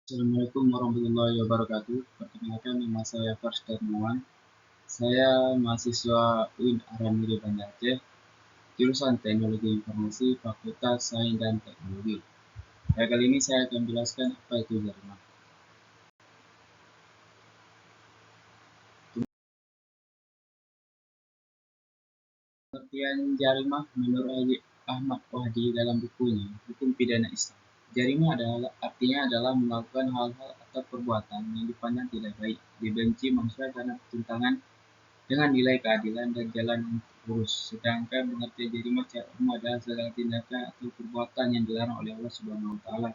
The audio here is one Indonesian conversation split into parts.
Assalamualaikum warahmatullahi wabarakatuh. Perkenalkan, nama saya Fars Darmawan. Saya mahasiswa UIN Aramiri Banda Aceh, jurusan Teknologi Informasi, Fakultas Sains dan Teknologi. Pada kali ini saya akan jelaskan apa itu jaringan. Pengertian jarimah menurut Ahmad Wahdi dalam bukunya Hukum Pidana Islam. Jarimah artinya adalah melakukan hal-hal atau perbuatan yang dipandang tidak baik, dibenci manusia karena pertentangan dengan nilai keadilan dan jalan yang lurus. Sedangkan pengertian jarimah secara umum adalah segala tindakan atau perbuatan yang dilarang oleh Allah Subhanahu wa taala.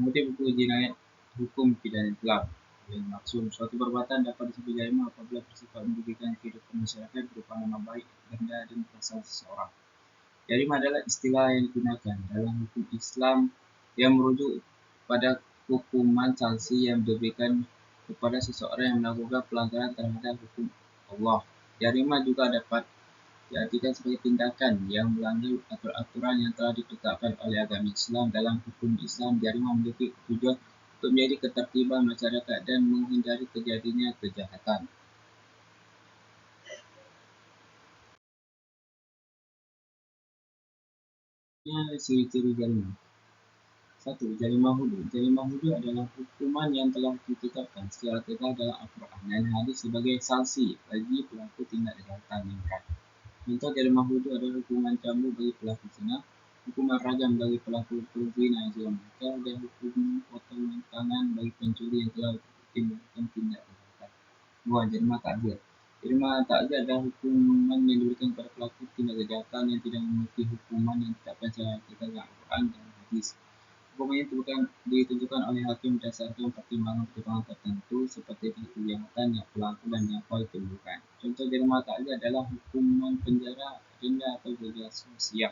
Mengutip buku Jinayat Hukum Pidana Islam, yang maksud suatu perbuatan dapat disebut jarimah apabila bersifat merugikan kehidupan masyarakat berupa nama baik, benda, dan perasaan seseorang. Jarimah adalah istilah yang digunakan dalam hukum Islam yang merujuk pada hukuman sanksi yang diberikan kepada seseorang yang melakukan pelanggaran terhadap hukum Allah. Jarimah juga dapat diartikan sebagai tindakan yang melanggar aturan yang telah ditetapkan oleh agama Islam. Dalam hukum Islam, jarimah memiliki tujuan untuk menjadi ketertiban masyarakat dan menghindari terjadinya kejahatan. Ciri-ciri jarimah. 1. Jarimah hudud. Jarimah hudud adalah hukuman yang telah ditetapkan secara tegas dalam Al-Quran dan hadis sebagai sanksi bagi pelaku tindak kejahatan yang berat. Contoh jarimah hudud adalah hukuman cambuk bagi pelaku zina, hukuman rajam bagi pelaku perzina yang sudah menikah, dan hukum potongan tangan bagi pencuri yang telah melakukan tindak kejahatan. 2. Jarimah takzir. Jarimah takzir adalah hukuman yang diberikan kepada pelaku tindak kejahatan yang tidak memiliki hukuman yang ditetapkan secara tegas dalam Al-Quran dan hadis. Hukuman ini ditentukan oleh hakim berdasarkan pertimbangan-pertimbangan tertentu seperti kejahatan yang pelaku dan apa yang ditimbulkan. Contoh jarimah takzir adalah hukuman penjara, denda, atau gagal sosial.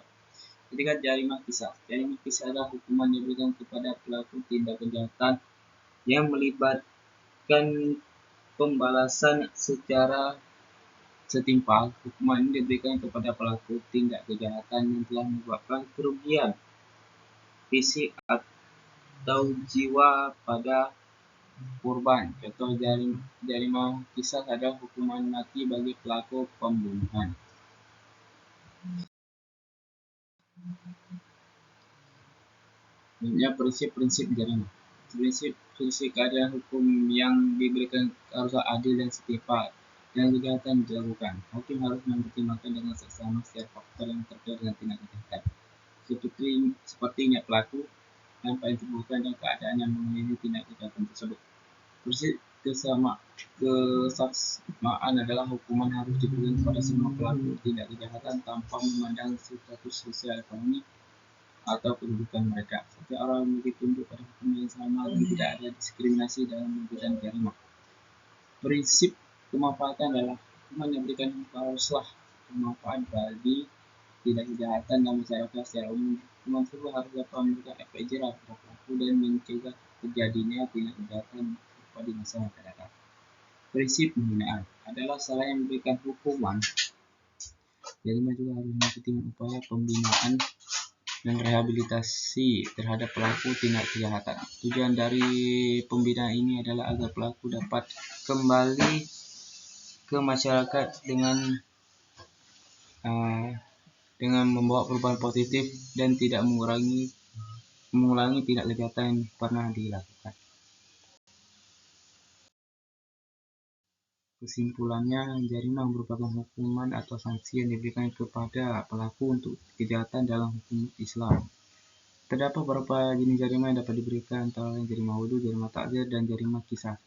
Ketiga, jarimah kisah. Jarimah kisah adalah hukuman yang diberikan kepada pelaku tindak kejahatan yang melibatkan pembalasan secara setimpal. Hukuman ini diberikan kepada pelaku tindak kejahatan yang telah menyebabkan kerugian fisik atau jiwa pada korban. Contoh jarimah kisah adalah hukuman mati bagi pelaku pembunuhan. Ini prinsip-prinsip jarimah. Prinsip keadilan hukum yang diberikan harus adil dan setimpal dan kejahatan dilakukan. Hakim harus mempertimbangkan dengan seksama setiap faktor yang terkait dengan tindak kejahatan, seperti niat pelaku, dampak yang ditimbulkan, dan keadaan yang mengiringi tindak kejahatan tersebut. Prinsip kesamaan adalah hukuman harus diberikan kepada semua pelaku tindak kejahatan tanpa memandang status sosial ekonomi atau kedudukan mereka. Setiap orang memiliki tunduk pada hukum yang sama dan tidak ada diskriminasi dalam memberikan jarimah. Prinsip kemanfaatan adalah hukuman yang diberikan haruslah bermanfaat bagi tindak kejahatan dan masyarakat secara umum. Hukuman tersebut harus dapat memberikan efek jerah pada pelaku dan mencegah terjadinya tindak kejahatan di masa yang akan datang. Prinsip pembinaan adalah selain memberikan hukuman, jarimah juga harus mengikuti upaya pembinaan dan rehabilitasi terhadap pelaku tindak kejahatan. Tujuan dari pembinaan ini adalah agar pelaku dapat kembali ke masyarakat dengan membawa perubahan positif dan tidak mengulangi tindak kejahatan yang pernah dilakukan. Kesimpulannya, jarimah merupakan hukuman atau sanksi yang diberikan kepada pelaku untuk kejahatan dalam hukum Islam. Terdapat beberapa jenis jarimah yang dapat diberikan, antara lain jarimah hudud, jarimah takzir, dan jarimah kisah.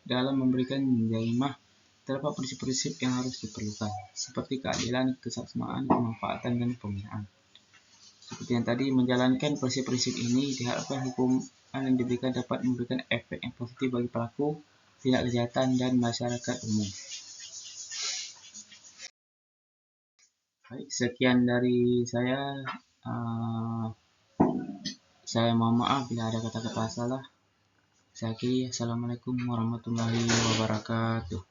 Dalam memberikan jarimah, terdapat prinsip-prinsip yang harus diperlukan, seperti keadilan, kesamaan, kemanfaatan, dan pembinaan. Seperti yang tadi, menjalankan prinsip-prinsip ini diharapkan hukuman yang diberikan dapat memberikan efek yang positif bagi pelaku tindak kejahatan dan masyarakat umum. Baik, sekian dari saya. Saya mohon maaf bila ada kata-kata salah. Saya akhiri. Assalamualaikum warahmatullahi wabarakatuh.